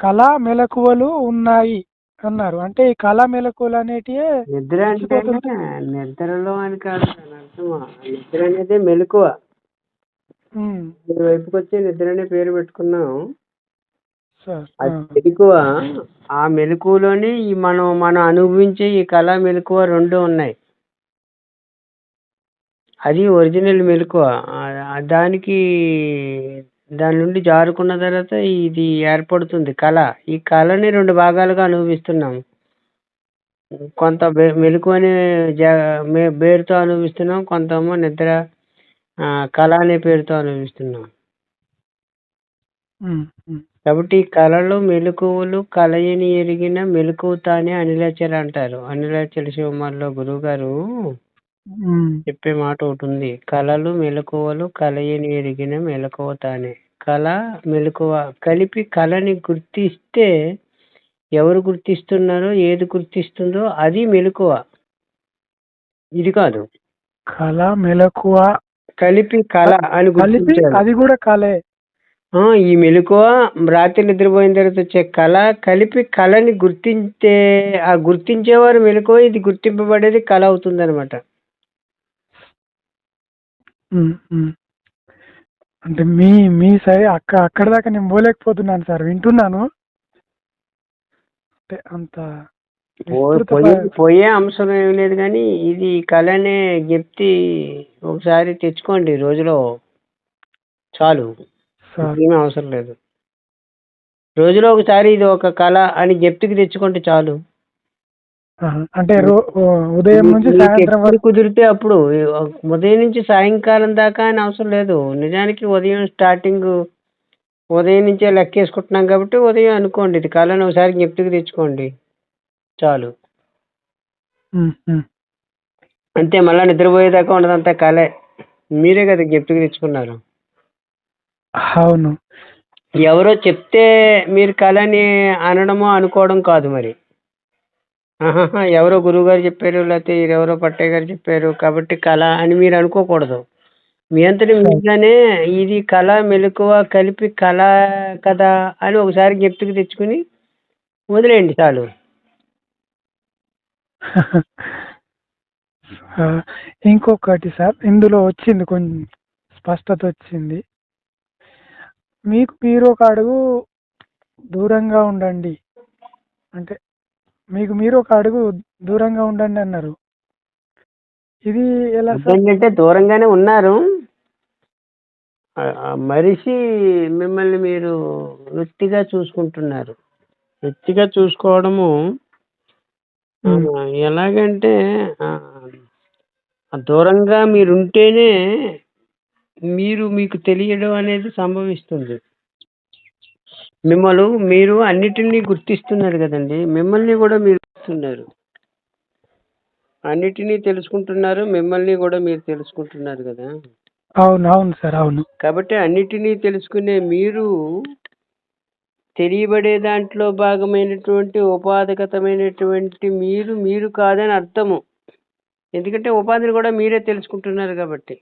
కళ మెలకువలు ఉన్నాయి అన్నారు. అంటే ఈ కళ మెలకువలు అనేటివే నిద్ర అంటే రెచ్చిపోతుంటే నిద్రలో అని కాదు దాని అర్థం. నిద్ర అనేది మెలకువ. ఉమ్, ఈ వైపుకి వచ్చి నిద్ర అనే పేరు పెట్టుకున్నాం. సార్ అది మెలకువ. ఆ మెలకువలోని ఈ మనం అనుభవించే ఈ కళ మెలకువ రెండు ఉన్నాయి. అది ఒరిజినల్ మెలకువ. దానికి దాని నుండి జారుకున్న తర్వాత ఇది ఏర్పడుతుంది కళ. ఈ కళని రెండు భాగాలుగా అనుభవిస్తున్నాం. కొంత మెలకువ అనే పేరుతో అనుభవిస్తున్నాం, కొంతేమో నిద్ర కళ అనే పేరుతో అనుభవిస్తున్నాం. ఉమ్, ఉమ్, కాబట్టి ఈ కళలు మెలకువలు కలయిని ఎరిగిన మెలకువ తానే అనిలచల అంటారు. అనిలచల శివమాల్లో గురువు గారు ఉమ్. చెప్పే మాట ఒకటి ఉంది. కళలు మెలకువలు కలయిని ఎరిగిన మెలకువ తానే. కళ మెలకువ కలిపి కళని గుర్తిస్తే ఎవరు గుర్తిస్తున్నారో ఏది గుర్తిస్తుందో అది మెలకువ, ఇది కాదు. కళ మెలకువ కలిపి కళ అని కలిపి గుర్తించాలి. అది కూడా కళే. ఈ మెలకువ రాత్రి నిద్రపోయిన తర్వాత వచ్చే కళ కలిపి కళని గుర్తించే ఆ గుర్తించేవారు మెలకువ, ఇది గుర్తింపబడేది కళ అవుతుంది అనమాట. అంటే మీ సైడ్ అక్కడ దాకా నేను పోలేకపోతున్నాను సార్, వింటున్నాను. అంటే అంత పోయే అంశం ఏం లేదు, కానీ ఇది కళ అనే జ్ఞప్తి ఒకసారి తెచ్చుకోండి రోజులో చాలు, ఏమీ అవసరం లేదు. రోజులో ఒకసారి ఇది ఒక కళ అని జ్ఞప్తికి తెచ్చుకుంటే చాలు. అంటే ఉదయం నుంచి సాయంత్రం వరకు కుదిరితే అప్పుడు ఉదయం నుంచి సాయంకాలం దాకా అని అవసరం లేదు. నిజానికి ఉదయం స్టార్టింగ్ ఉదయం నుంచే లెక్కేసుకుంటున్నాం కాబట్టి ఉదయం అనుకోండి ఇది కళను ఒకసారి జ్ఞప్తికి తెచ్చుకోండి చాలు. అంతే, మళ్ళీ నిద్రపోయేదాకా ఉండదంతా కళే. మీరే కదా జ్ఞప్తికి తెచ్చుకున్నారు. అవును, ఎవరో చెప్తే మీరు కళని అనడమో అనుకోవడం కాదు మరి. ఎవరో గురువు గారు చెప్పారు, లేకపోతే ఎవరో పట్టయ్య గారు చెప్పారు కాబట్టి కళ అని మీరు అనుకోకూడదు. మీ అంతటి మీరుగానే ఇది కళ మెలకువ కలిపి కళ కదా అని ఒకసారి జ్ఞప్తికి తెచ్చుకుని వదిలేయండి చాలు. ఇంకొకటి సార్, ఇందులో వచ్చింది కొంచెం స్పష్టత వచ్చింది. మీరు ఒక అడుగు దూరంగా ఉండండి అంటే మీరు ఒక అడుగు దూరంగా ఉండండి అన్నారు. ఇది ఎలా సార్? అంటే దూరంగానే ఉన్నారు, మనిషి మిమ్మల్ని మీరు వ్యక్తిగా చూసుకుంటున్నారు. వ్యక్తిగా చూసుకోవడము ఎలాగంటే దూరంగా మీరుంటేనే మీకు తెలియడం అనేది సంభవిస్తుంది. మీరు అన్నిటినీ గుర్తిస్తున్నారు కదండి, మిమ్మల్ని కూడా మీరు చూస్తున్నారు. అన్నిటినీ తెలుసుకుంటున్నారు, మిమ్మల్ని కూడా మీరు తెలుసుకుంటున్నారు కదా. అవును సార్, అవును. కాబట్టి అన్నిటినీ తెలుసుకునే మీరు తెలియబడే దాంట్లో భాగమైనటువంటి ఉపాధిగతమైనటువంటి మీరు కాదని అర్థము. ఎందుకంటే ఉపాధిని కూడా మీరే తెలుసుకుంటున్నారు కాబట్టి.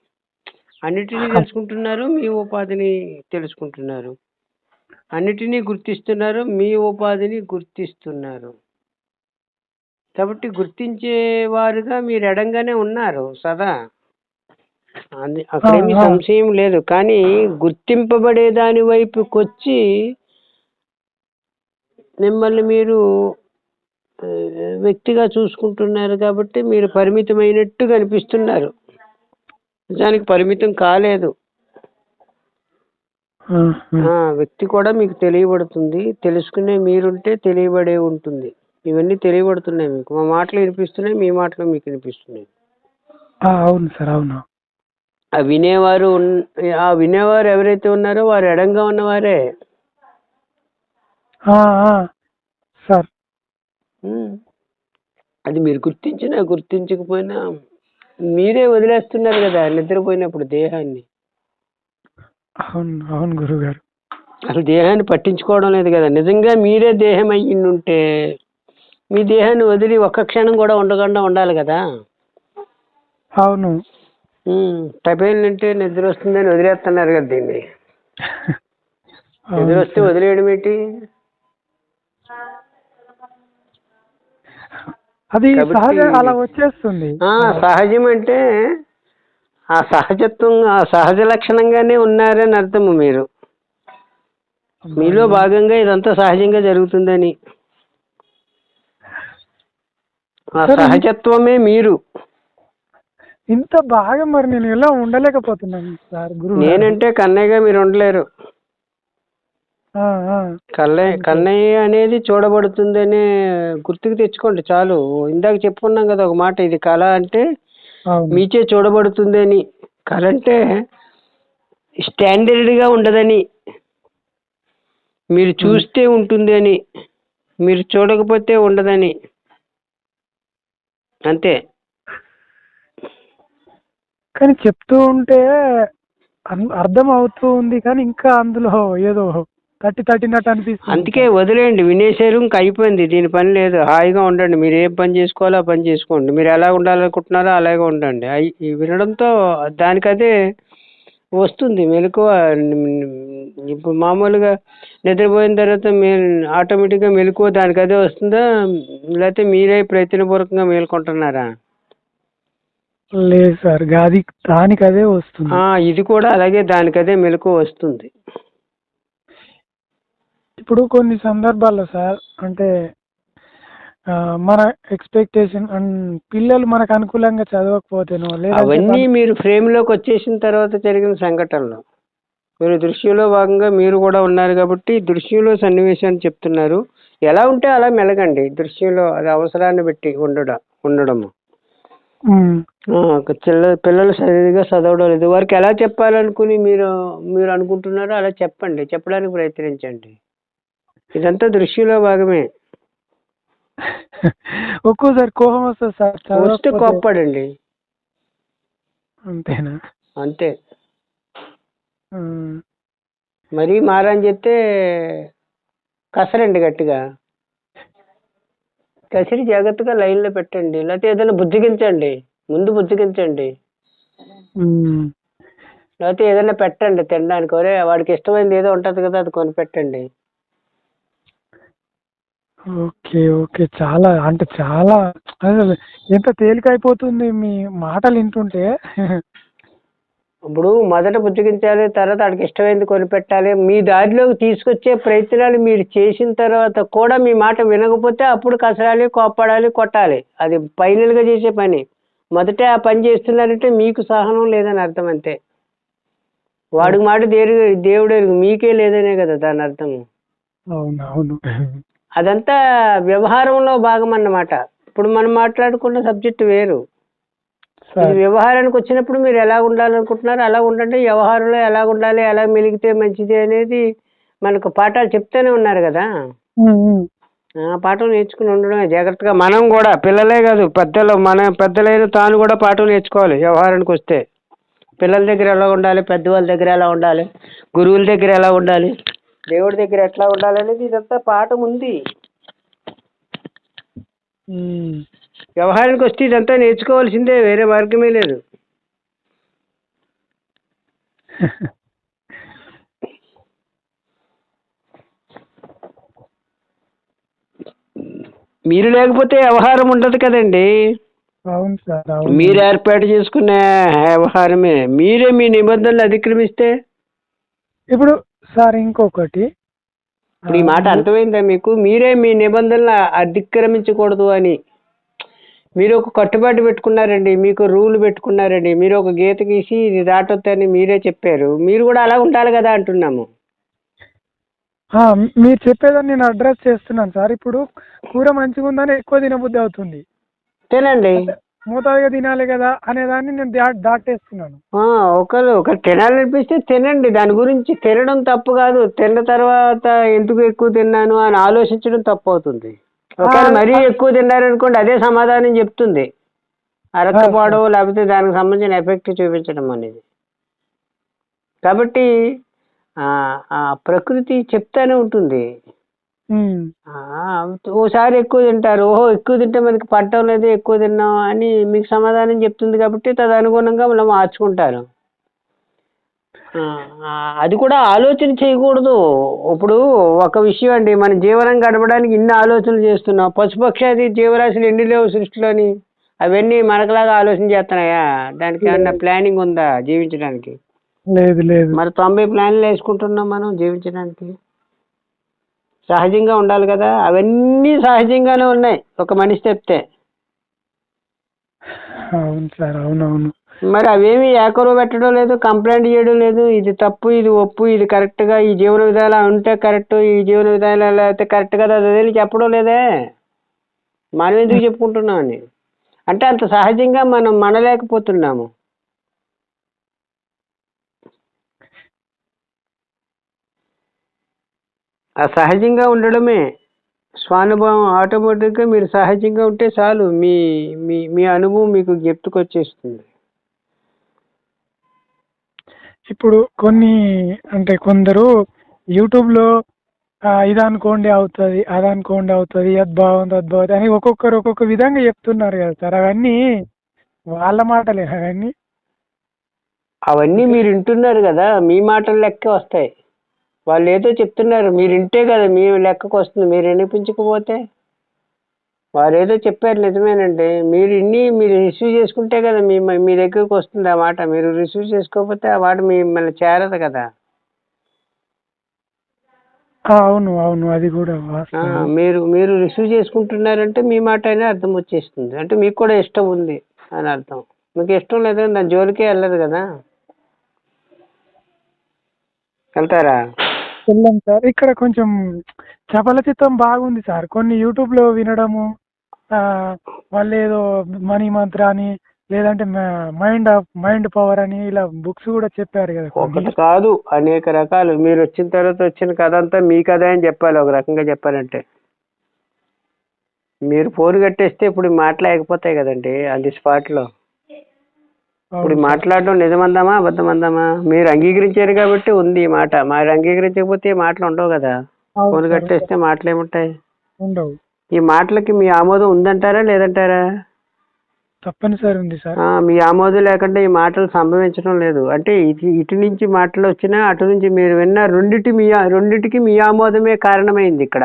అన్నిటినీ తెలుసుకుంటున్నారు, మీ ఉపాధిని తెలుసుకుంటున్నారు. అన్నిటినీ గుర్తిస్తున్నారు, మీ ఉపాధిని గుర్తిస్తున్నారు. కాబట్టి గుర్తించేవారుగా మీరు ఎడంగానే ఉన్నారు సదా, అక్కడేమీ సంశయం లేదు. కానీ గుర్తింపబడే దాని వైపుకి వచ్చి మిమ్మల్ని మీరు వ్యక్తిగా చూసుకుంటున్నారు కాబట్టి మీరు పరిమితమైనట్టు కనిపిస్తున్నారు. నిజానికి పరిమితం కాలేదు. వ్యక్తి కూడా మీకు తెలియబడుతుంది. తెలుసుకునే మీరుంటే తెలియబడే ఉంటుంది. ఇవన్నీ తెలియబడుతున్నాయి మీకు. మా మాటలు వినిపిస్తున్నాయి, మీ మాటలు మీకు వినిపిస్తున్నాయి. అవును సార్, అవును. ఆ వినేవారు ఎవరైతే ఉన్నారో వారు ఎడంగా ఉన్నవారే సార్. అది మీరు గుర్తించినా గుర్తించకపోయినా మీరే వదిలేస్తున్నారు కదా నిద్రపోయినప్పుడు దేహాన్ని. అవును గురువు గారు. అసలు దేహాన్ని పట్టించుకోవడం లేదు కదా. నిజంగా మీరే దేహం అయ్యిండుంటే మీ దేహాన్ని వదిలి ఒక్క క్షణం కూడా ఉండకుండా ఉండాలి కదా. అవును. టపేల్ అంటే నిద్ర వస్తుందని వదిలేస్తున్నారు కదా దీన్ని. నిద్ర వస్తే వదిలేయడం ఏంటి? అది కాబట్టి సహజ అలా వచ్చేస్తుంది. సహజం అంటే ఆ సహజత్వం, ఆ సహజ లక్షణంగానే ఉన్నారని అర్థము. మీరు మీలో అబ్బాయి, భాగంగా ఇదంతా సహజంగా జరుగుతుందని, ఆ సార్ సహజత్వమే మీరు. ఇంత బాగా మరి నేను ఎలా ఉండలేకపోతున్నాను సార్ గురువు గారు. నేనంటే కన్నయ్యగా మీరు ఉండలేరు. ఆ, ఆ, అంతే. కన్నయ్య అనేది చూడబడుతుందనే గుర్తుకు తెచ్చుకోండి చాలు. ఇందాక చెప్పుకున్నాం కదా ఒక మాట, ఇది కళ అంటే అవును. మీచే చూడబడుతుంది అని. కళ అంటే స్టాండర్డ్గా ఉండదని, మీరు చూస్తే ఉంటుంది అని, మీరు చూడకపోతే ఉండదని, అంతే. కానీ చెప్తూ ఉంటే అర్థం అవుతూ ఉంది, కానీ ఇంకా అందులో ఏదో తట్టినట్టు అనిపిస్తుంది అందుకే సార్. వదిలేయండి, వినేశారు, ఇంక అయిపోయింది. దీని పని లేదు. హాయిగా ఉండండి. మీరు ఏ పని చేసుకోవాలో ఆ పని చేసుకోండి. మీరు ఎలా ఉండాలనుకుంటున్నారో అలాగే ఉండండి. ఈ వినడంతో దానికదే వస్తుంది మెలకువ. ఇప్పుడు మామూలుగా నిద్రపోయిన తర్వాత మీరు ఆటోమేటిక్గా మెలకువ దానికి అదే వస్తుందా, లేకపోతే మీరే ప్రయత్నపూర్వకంగా మేల్కొంటున్నారా? లేదు సార్, అది దానికి అదే వస్తుంది. ఇది కూడా అలాగే దానికదే మెలకువ వస్తుంది. ఇప్పుడు కొన్ని సందర్భాల్లో సార్, అంటే మన ఎక్స్పెక్టేషన్ అండ్ పిల్లలు మనకు అనుకూలంగా చదవకపోతేనో, లేదంటే అవన్నీ మీరు ఫ్రేమ్లోకి వచ్చేసిన తర్వాత జరిగిన సంఘటనలు. మీరు దృశ్యంలో భాగంగా మీరు కూడా ఉన్నారు కాబట్టి దృశ్యంలో సన్నివేశాన్ని చెప్తున్నారు. ఎలా ఉంటే అలా మెలగండి దృశ్యంలో. అది అవసరాన్ని బట్టి ఉండడము. పిల్లలు సరిగ్గా చదవడం లేదు, వారికి ఎలా చెప్పాలనుకుని మీరు అనుకుంటున్నారో అలా చెప్పండి, చెప్పడానికి ప్రయత్నించండి. ఇదంతా దృశ్యంలో భాగమే. ఒక్కోసారి కోపం వస్తుంది సార్ వస్తే చదవకపోతే. కోప్పడండి, అంతేనా? అంతే. ఆ, మరీ మారని చెప్తే కసరండి గట్టిగా. కసిరి జాగ్రత్తగా లైన్లో పెట్టండి, లేకపోతే ఏదైనా బుజ్జగించండి. ముందు బుజ్జగించండి, లేకపోతే ఏదైనా పెట్టండి తినడానికి. ఒరే వాడికి ఇష్టమైనది ఏదో ఉంటుంది కదా, అది కొని పెట్టండి. Okay, okay. చాలా అంటే చాలా అసలు ఎంత తేలికైపోతుంది మీ మాటలు వింటుంటే. ఇప్పుడు మొదట బుజ్జగించాలి, తర్వాత వాడికి ఇష్టమైనది కొనిపెట్టాలి. మీ దారిలోకి తీసుకొచ్చే ప్రయత్నాలు మీరు చేసిన తర్వాత కూడా మీ మాట వినకపోతే అప్పుడు కసరాలి, కోప్పడాలి, కొట్టాలి. అది ఫైనల్గా చేసే పని. మొదట ఆ పని చేస్తున్నారంటే మీకు సహనం లేదని అర్థం, అంతే. వాడికి మాట దేవుడు మీకే లేదనే కదా దాని అర్థం. అవునవును. అదంతా వ్యవహారంలో భాగం అన్నమాట. ఇప్పుడు మనం మాట్లాడుకున్న సబ్జెక్ట్ వేరు. ఇది వ్యవహారానికి వచ్చినప్పుడు మీరు ఎలా ఉండాలనుకుంటున్నారో అలా ఉండండి. వ్యవహారంలో ఎలా ఉండాలి, ఎలా మెలిగితే మంచిది అనేది మనకు పాఠాలు చెప్తూనే ఉన్నారు కదా. పాఠం నేర్చుకుని ఉండడమే జాగ్రత్తగా. మనం కూడా పిల్లలే కాదు, పెద్దలైన తాను కూడా పాఠం నేర్చుకోవాలి. వ్యవహారానికి వస్తే పిల్లల దగ్గర ఎలా ఉండాలి, పెద్దవాళ్ళ దగ్గర ఎలా ఉండాలి, గురువుల దగ్గర ఎలా ఉండాలి, దేవుడి దగ్గర ఎట్లా ఉండాలి అనేది ఇదంతా పాఠం ఉంది. వ్యవహారానికి వస్తే ఇదంతా నేర్చుకోవాల్సిందే, వేరే మార్గమే లేదు. మీరు లేకపోతే వ్యవహారం ఉండదు కదండి. అవును సార్. మీరు ఏర్పాటు చేసుకునే వ్యవహారమే. మీరే మీ నిబంధనలు అతిక్రమిస్తే. ఇప్పుడు సార్ ఇంకొకటి, ఇప్పుడు ఈ మాట అర్థమైందా మీకు? మీరే మీ నిబంధనలు అతిక్రమించకూడదు అని మీరు ఒక కట్టుబాటు పెట్టుకున్నారండి, మీకు రూల్ పెట్టుకున్నారండి, మీరు ఒక గీత గీసి ఇది దాటొద్దని మీరే చెప్పారు. మీరు కూడా అలా ఉండాలి కదా అంటున్నాము. మీరు చెప్పేదాన్ని నేను అడ్రస్ చేస్తున్నాను సార్. ఇప్పుడు కూర మంచిగా ఉందని ఎక్కువ తినబుద్ధి అవుతుంది, తినండి. మోతాదుగా తినాలి కదా అనేదాన్ని నేను దాటేస్తున్నాను. ఒకరు తినాలనిపిస్తే తినండి. దాని గురించి తినడం తప్పు కాదు. తిన్న తర్వాత ఎందుకు ఎక్కువ తిన్నాను అని ఆలోచించడం తప్పు అవుతుంది. ఒకవేళ మరీ ఎక్కువ తిన్నారనుకోండి, అదే సమాధానం చెప్తుంది. అరక్కపోవడం లేకపోతే దానికి సంబంధించిన ఎఫెక్ట్ చూపించడం అనేది. కాబట్టి ప్రకృతి చెప్తానే ఉంటుంది. ఓసారి ఎక్కువ తింటారు, ఓహో ఎక్కువ తింటే మనకి పట్టడం లేదు, ఎక్కువ తిన్నాం అని మీకు సమాధానం చెప్తుంది. కాబట్టి తదనుగుణంగా మనం మార్చుకుంటారు. ఆ, ఆ, అది కూడా ఆలోచన చేయకూడదు. ఇప్పుడు ఒక విషయం అండి, మన జీవనం గడపడానికి ఇన్ని ఆలోచనలు చేస్తున్నాం. పశుపక్షాది జీవరాశులు ఎన్ని లేవు సృష్టిలోని? అవన్నీ మనకులాగా ఆలోచన చేస్తున్నాయా? దానికి ఏమన్నా లేదు ప్లానింగ్ ఉందా జీవించడానికి? లేదు లేదు. మరి 90 ప్లాన్లు వేసుకుంటున్నాం మనం జీవించడానికి. సహజంగా ఉండాలి కదా, అవన్నీ సహజంగానే ఉన్నాయి ఒక మనిషి చెప్తే. అవును సార్, అవునవును. మరి అవేమి ఏకరువు పెట్టడం లేదు, కంప్లైంట్ చేయడం లేదు, ఇది తప్పు ఇది ఒప్పు, ఇది కరెక్ట్గా, ఈ జీవన విధానాలు ఉంటే కరెక్ట్, ఈ జీవన విధానాలు అయితే కరెక్ట్ కదా, అదేమి చెప్పడం లేదే. మనం ఎందుకు చెప్పుకుంటున్నామని అంటే అంత సహజంగా మనం మనలేకపోతున్నాము. ఆ సహజంగా ఉండడమే స్వానుభవం. ఆటోమేటిక్గా మీరు సహజంగా ఉంటే చాలు, మీ మీ మీ అనుభవం మీకు గుర్తుకొచ్చేస్తుంది. ఇప్పుడు కొన్ని అంటే కొందరు యూట్యూబ్లో ఇది అనుకోండి అవుతుంది, అది అనుకోండి అవుతుంది, అది బాగుంది అది బాగుంది అని ఒక్కొక్కరు ఒక్కొక్క విధంగా చెప్తున్నారు కదా సార్. అవన్నీ వాళ్ళ మాటలే అవన్నీ. అవన్నీ అంటే మీరు వింటున్నారు కదా, మీ మాటలు లెక్కే వస్తాయి. వాళ్ళు ఏదో చెప్తున్నారు, మీరు వింటే కదా మీ లెక్కకు వస్తుంది. మీరు వినిపించకపోతే, వారు ఏదో చెప్పారు నిజమేనండి, మీరు ఇన్ని మీరు రిసీవ్ చేసుకుంటే కదా మీ మీ దగ్గరకు వస్తుంది ఆ మాట. మీరు రిసీవ్ చేసుకోకపోతే ఆ మాట మిమ్మల్ని చేరదు కదా. అవును అవును, అది కూడా వాస్తవం. మీరు మీరు రిసీవ్ చేసుకుంటున్నారంటే మీ మాట అయినా అర్థం వచ్చేస్తుంది, అంటే మీకు కూడా ఇష్టం ఉంది అని అర్థం. మీకు ఇష్టం లేదని దాని జోలికే వెళ్ళదు కదా. వెళ్తారా? వెళ్ళాం సార్. ఇక్కడ కొంచెం చపల చిత్తం బాగుంది సార్. కొన్ని యూట్యూబ్లో వినడము, ఆ, వాళ్ళు ఏదో మనీ మంత్ర అని, లేదంటే మైండ్ పవర్ అని ఇలా బుక్స్ కూడా చెప్పారు కదా కొన్ని. ఒకటి కాదు, అనేక రకాలు. మీరు వచ్చిన తర్వాత వచ్చిన కథ అంతా మీ కథ అని చెప్పాలి, ఒక రకంగా చెప్పాలంటే. మీరు ఫోన్ కట్టేస్తే ఇప్పుడు మాట్లాడకపోతాయి కదండి అది స్పాట్లో. ఇప్పుడు అవును సార్. మాట్లాడడం నిజమందామా అబద్ధమందామా? మీరు అంగీకరించారు కాబట్టి ఉంది ఈ మాట, మరి అంగీకరించకపోతే ఈ మాటలు ఉండవు కదా. అవును ఫోన్ సార్, కట్టేస్తే మాటలు ఏముంటాయి? ఉండవు. ఈ మాటలకి మీ ఆమోదం ఉందంటారా లేదంటారా? తప్పనిసరి ఉంది సార్. మీ ఆమోదం లేకుండా ఈ మాటలు సంభవించడం లేదు. అంటే ఇటు నుంచి మాటలు వచ్చినా అటు నుంచి మీరు విన్న రెండిటికి మీ ఆమోదమే కారణమైంది ఇక్కడ.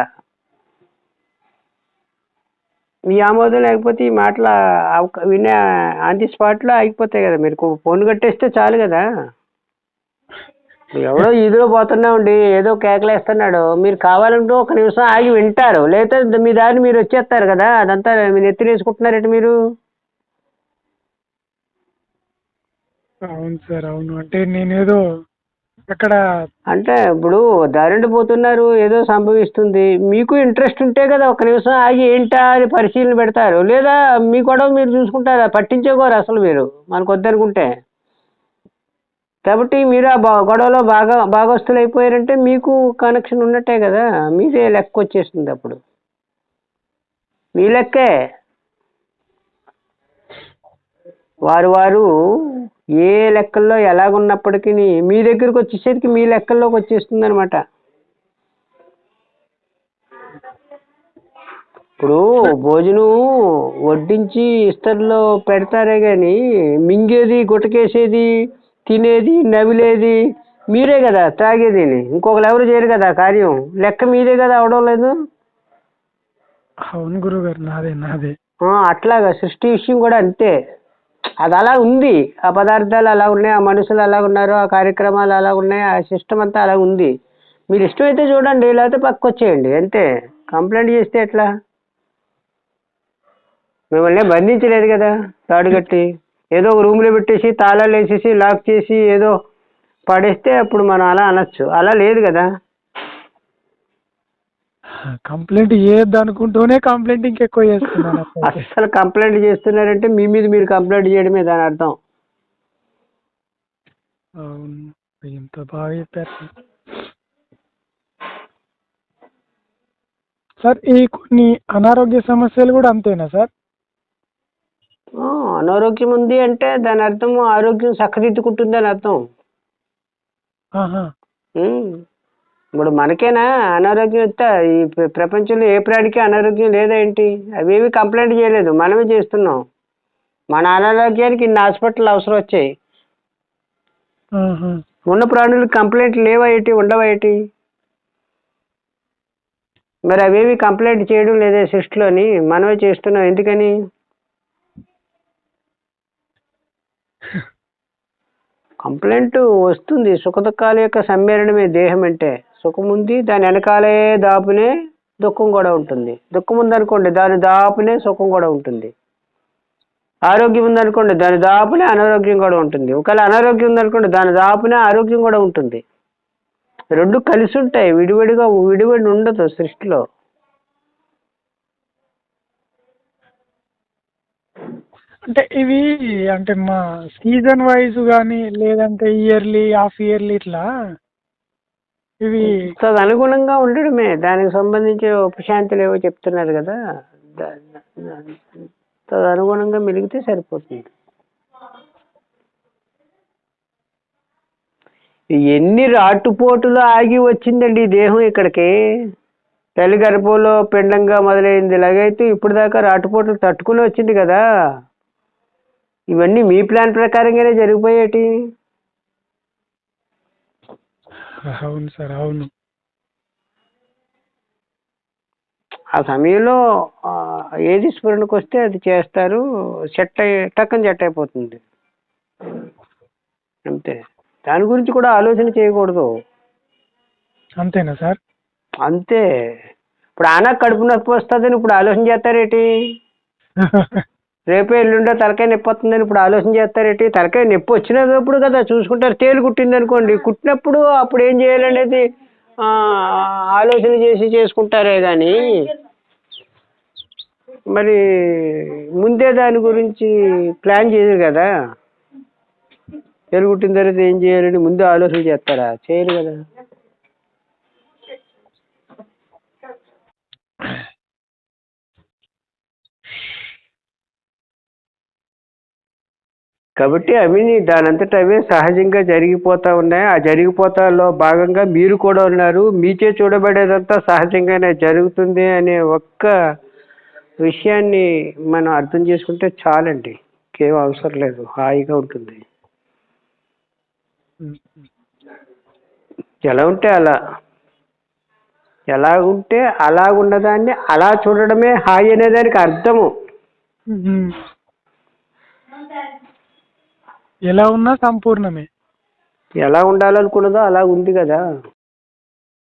మీ ఆమోదం లేకపోతే ఈ మాటలు వినే ఆన్ ది స్పాట్లో ఆగిపోతాయి కదా. మీరు ఫోన్ కట్టేస్తే చాలు కదా. ఎవడో ఈదులో పోతున్నామండి, ఏదో కేకలేస్తున్నాడు, మీరు కావాలంటూ ఒక నిమిషం ఆగి వింటారు, లేకపోతే మీ దారిని మీరు వచ్చేస్తారు కదా. అదంతా మీరు ఎత్తినేసుకుంటున్నారంటే మీరు. అవును సార్, అవును. అంటే నేనేదో అక్కడ అంటే ఇప్పుడు దారింటి పోతున్నారు, ఏదో సంభవిస్తుంది, మీకు ఇంట్రెస్ట్ ఉంటే కదా ఒక నిమిషం ఆగి ఏంటా అని పరిశీలన పెడతారు, లేదా మీ గొడవ మీరు చూసుకుంటారా, పట్టించేకోరు అసలు మీరు మనకు వద్దనుకుంటే. కాబట్టి మీరు ఆ గొడవలో భాగస్తులు అయిపోయారంటే మీకు కనెక్షన్ ఉన్నట్టే కదా, మీదే లెక్క వచ్చేస్తుంది అప్పుడు. మీ లెక్కే. వారు ఏ లెక్కల్లో ఎలాగున్నప్పటికీ మీ దగ్గరకు వచ్చేసరికి మీ లెక్కల్లోకి వచ్చేస్తుంది అనమాట. ఇప్పుడు భోజనం వడ్డించి ఇస్తర్లో పెడతారే కానీ మింగేది, గుటకేసేది, తినేది, నవిలేది మీరే కదా, తాగేది ఇంకొకరు ఎవరు చేయరు కదా కార్యం. లెక్క మీదే కదా అవడం లేదు. అవును గురుగారు, నాదే. అట్లాగా సృష్టి విషయం కూడా అంతే. అది అలా ఉంది, ఆ పదార్థాలు అలా ఉన్నాయి, ఆ మనుషులు అలా ఉన్నారు, ఆ కార్యక్రమాలు అలా ఉన్నాయి, ఆ సిస్టమ్ అంతా అలా ఉంది. మీరు ఇష్టమైతే చూడండి, లేకపోతే పక్కకు వచ్చేయండి అంతే. కంప్లైంట్ చేస్తే ఎట్లా? మిమ్మల్ని బంధించలేదు కదా తాడు కట్టి. ఏదో ఒక రూమ్లో పెట్టేసి తాళాలు వేసేసి లాక్ చేసి ఏదో పడేస్తే అప్పుడు మనం అలా అనొచ్చు. అలా లేదు కదా. కంప్లైంట్ చేయొద్దు అనుకుంటూనే కంప్లైంట్ ఇంకెక్కువ చేస్తున్నాను అసలు. అస్సలు కంప్లైంట్ చేస్తున్నారంటే మీ మీద మీరు కంప్లైంట్ చేయడమే దాని అర్థం. అవును, ఎంత బాగా చెప్పారు సార్. ఈ కొన్ని అనారోగ్య సమస్యలు కూడా అంతేనా సార్? అనారోగ్యం ఉంది అంటే దాని అర్థం ఆరోగ్యం చక్కదిద్దుకుంటుందని అర్థం. ఆహా. ఇప్పుడు మనకేనా అనారోగ్యం వస్తే? ఈ ప్రపంచంలో ఏ ప్రాణికి అనారోగ్యం లేదా ఏంటి? అవేవి కంప్లైంట్ చేయలేదు, మనమే చేస్తున్నాం. మన అనారోగ్యానికి ఇన్ని హాస్పిటల్ అవసరం వచ్చాయి. ఆహా. ఉన్న ప్రాణులకు కంప్లైంట్ లేవా ఏంటి, ఉండవా ఏంటి? మరి అవేవి కంప్లైంట్ చేయడం లేదే సృష్టిలోని, మనమే చేస్తున్నాం. ఎందుకని? కంప్లైంట్ వస్తుంది. సుఖదుఖాల యొక్క సమ్మేళనమే దేహం అంటే. సుఖం ఉంది, దాని వెనకాలే దాపునే దుఃఖం కూడా ఉంటుంది. దుఃఖం ఉందనుకోండి, దాని దాపునే సుఖం కూడా ఉంటుంది. ఆరోగ్యం ఉందనుకోండి, దాని దాపునే అనారోగ్యం కూడా ఉంటుంది. ఒకవేళ అనారోగ్యం ఉందనుకోండి, దాని దాపునే ఆరోగ్యం కూడా ఉంటుంది. రెండు కలిసి ఉంటాయి, విడివిడి ఉండదు సృష్టిలో. అంటే ఇవి అంటే మా సీజన్ వైజ్ కానీ లేదంటే ఇయర్లీ హాఫ్ ఇయర్లీ ఇట్లా ఇవి తదనుగుణంగా ఉండడమే. దానికి సంబంధించి ఉపశాంతులు ఏవో చెప్తున్నారు కదా, తదనుగుణంగా మెలిగితే సరిపోతుంది. ఎన్ని రాటుపోటులు ఆగి వచ్చిందండి ఈ దేహం ఇక్కడికి. తల్లి గర్భంలో పిండంగా మొదలైంది, ఇలాగైతే ఇప్పుడు దాకా రాటుపోటులు తట్టుకుని వచ్చింది కదా. ఇవన్నీ మీ ప్లాన్ ప్రకారంగానే జరిగిపోయేటి. అవును సార్, అవును. ఆ సమయంలో ఏది స్ఫురణకు వస్తే అది చేస్తారు. టక్కని సెట్ అయిపోతుంది అంతే. దాని గురించి కూడా ఆలోచన చేయకూడదు. అంతేనా సార్? అంతే. ఇప్పుడు కడుపు నొప్పి వస్తుందని ఇప్పుడు ఆలోచన చేస్తారేటి? రేపే ఎల్లుండో తలకాయ నొప్పి వస్తుందని ఇప్పుడు ఆలోచన చేస్తారేటి? తలకాయ నొప్పి వచ్చినప్పుడు కదా చూసుకుంటారు. తేలు కుట్టింది అనుకోండి, కుట్టినప్పుడు అప్పుడు ఏం చేయాలనేది ఆలోచన చేసి చేసుకుంటారే కానీ మరి ముందే దాని గురించి ప్లాన్ చేయరు కదా. తేలు కుట్టిన తర్వాత ఏం చేయాలని ముందే ఆలోచన చేస్తారా? చేయరు కదా. కాబట్టి అవి దానంతట అవే సహజంగా జరిగిపోతూ ఉన్నాయి. ఆ జరిగిపోతాలో భాగంగా మీరు కూడా ఉన్నారు. మీచే చూడబడేదంతా సహజంగానే జరుగుతుంది అనే ఒక్క విషయాన్ని మనం అర్థం చేసుకుంటే చాలండి. ఇంకేం అవసరం లేదు, హాయిగా ఉంటుంది. ఎలా ఉంటే అలా, ఎలాగుంటే అలా ఉన్నదాన్ని అలా చూడడమే హాయి అనేదానికి అర్థము. ఎలా ఉన్నా సంపూర్ణమే. ఎలా ఉండాలనుకున్నదో అలా ఉంది కదా.